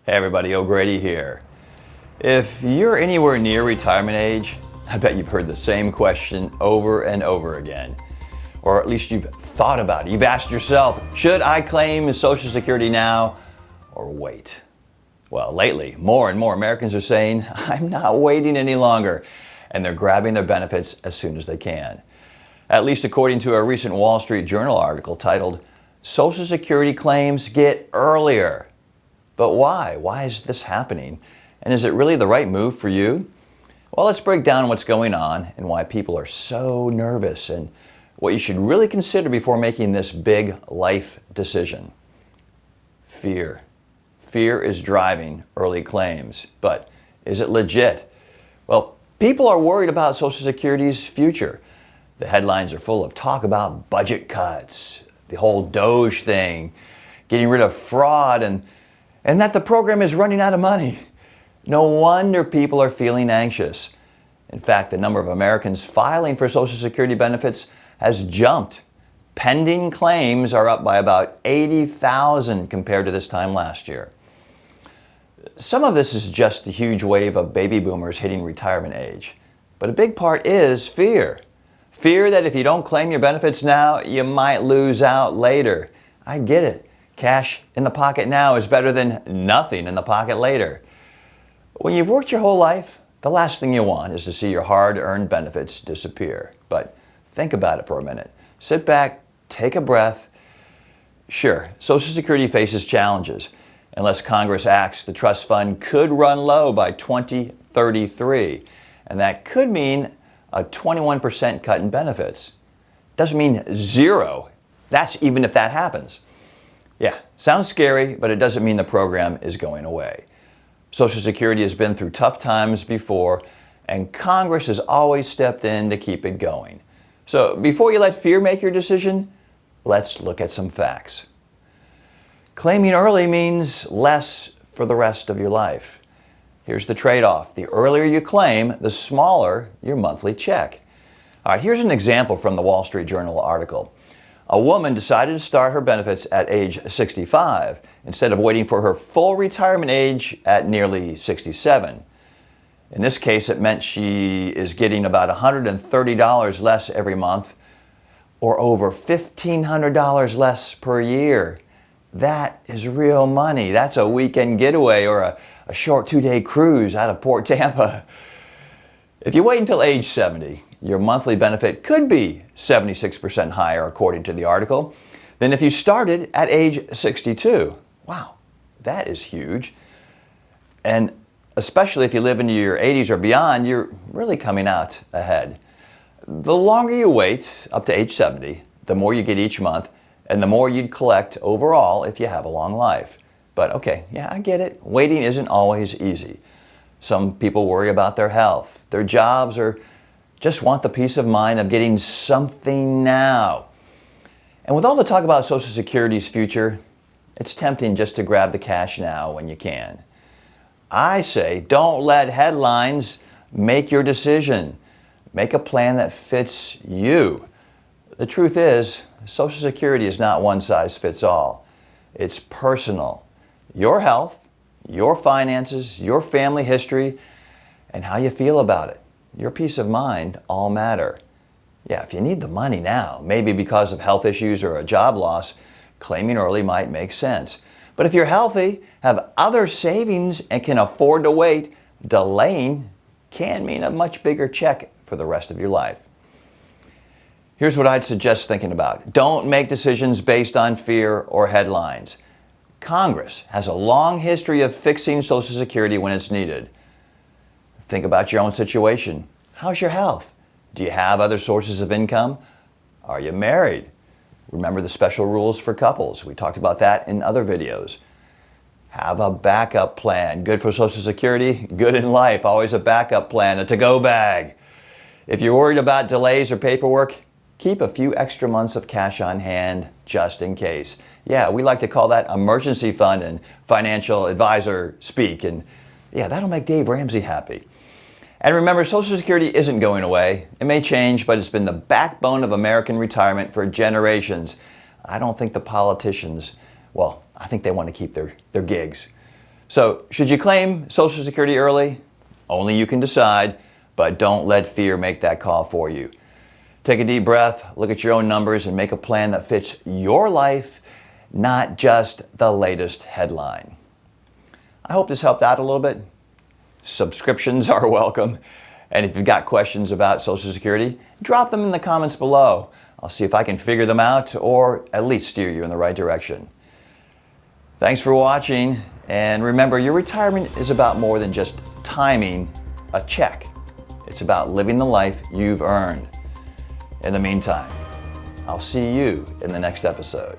Hey everybody, O'Grady here. If you're anywhere near retirement age, I bet you've heard the same question over and over again. Or at least you've thought about it. You've asked yourself, should I claim Social Security now or wait? Well, lately, more and more Americans are saying, I'm not waiting any longer, and they're grabbing their benefits as soon as they can. At least according to a recent Wall Street Journal article titled, Social Security Claims Get Earlier. But why? Why is this happening? And is it really the right move for you? Well, let's break down what's going on and why people are so nervous and what you should really consider before making this big life decision. Fear. Fear is driving early claims. But is it legit? Well, people are worried about Social Security's future. The headlines are full of talk about budget cuts, the whole Doge thing, getting rid of fraud, and that the program is running out of money. No wonder people are feeling anxious. In fact, the number of Americans filing for Social Security benefits has jumped. Pending claims are up by about 80,000 compared to this time last year. Some of this is just the huge wave of baby boomers hitting retirement age. But a big part is fear. Fear that if you don't claim your benefits now, you might lose out later. I get it. Cash in the pocket now is better than nothing in the pocket later. When you've worked your whole life, the last thing you want is to see your hard-earned benefits disappear. But think about it for a minute. Sit back, take a breath. Sure, Social Security faces challenges. Unless Congress acts, the trust fund could run low by 2033. And that could mean a 21% cut in benefits. Doesn't mean zero. That's even if that happens. Yeah, sounds scary, but it doesn't mean the program is going away. Social Security has been through tough times before, and Congress has always stepped in to keep it going. So before you let fear make your decision, let's look at some facts. Claiming early means less for the rest of your life. Here's the trade-off. The earlier you claim, the smaller your monthly check. All right, here's an example from the Wall Street Journal article. A woman decided to start her benefits at age 65 instead of waiting for her full retirement age at nearly 67. In this case, it meant she is getting about $130 less every month or over $1,500 less per year. That is real money. That's a weekend getaway or a short 2-day cruise out of Port Tampa. If you wait until age 70, your monthly benefit could be 76% higher, according to the article, than if you started at age 62. Wow, that is huge. And especially if you live into your 80s or beyond, you're really coming out ahead. The longer you wait, up to age 70, the more you get each month, and the more you'd collect overall if you have a long life. But okay, yeah, I get it. Waiting isn't always easy. Some people worry about their health, their jobs, or just want the peace of mind of getting something now. And with all the talk about Social Security's future, it's tempting just to grab the cash now when you can. I say don't let headlines make your decision. Make a plan that fits you. The truth is, Social Security is not one size fits all. It's personal. Your health, your finances, your family history, and how you feel about it. Your peace of mind all matter. Yeah, if you need the money now, maybe because of health issues or a job loss, claiming early might make sense. But if you're healthy, have other savings, and can afford to wait, delaying can mean a much bigger check for the rest of your life. Here's what I'd suggest thinking about. Don't make decisions based on fear or headlines. Congress has a long history of fixing Social Security when it's needed. Think about your own situation. How's your health? Do you have other sources of income? Are you married? Remember the special rules for couples. We talked about that in other videos. Have a backup plan. Good for Social Security, good in life. Always a backup plan, a to-go bag. If you're worried about delays or paperwork, keep a few extra months of cash on hand just in case. Yeah, we like to call that emergency fund and financial advisor speak. And yeah, that'll make Dave Ramsey happy. And remember, Social Security isn't going away. It may change, but it's been the backbone of American retirement for generations. I don't think the politicians, well, I think they want to keep their gigs. So, should you claim Social Security early? Only you can decide, but don't let fear make that call for you. Take a deep breath, look at your own numbers, and make a plan that fits your life, not just the latest headline. I hope this helped out a little bit. Subscriptions are welcome. And if you've got questions about Social Security, drop them in the comments below. I'll see if I can figure them out or at least steer you in the right direction. Thanks for watching. And remember, your retirement is about more than just timing a check. It's about living the life you've earned. In the meantime, I'll see you in the next episode.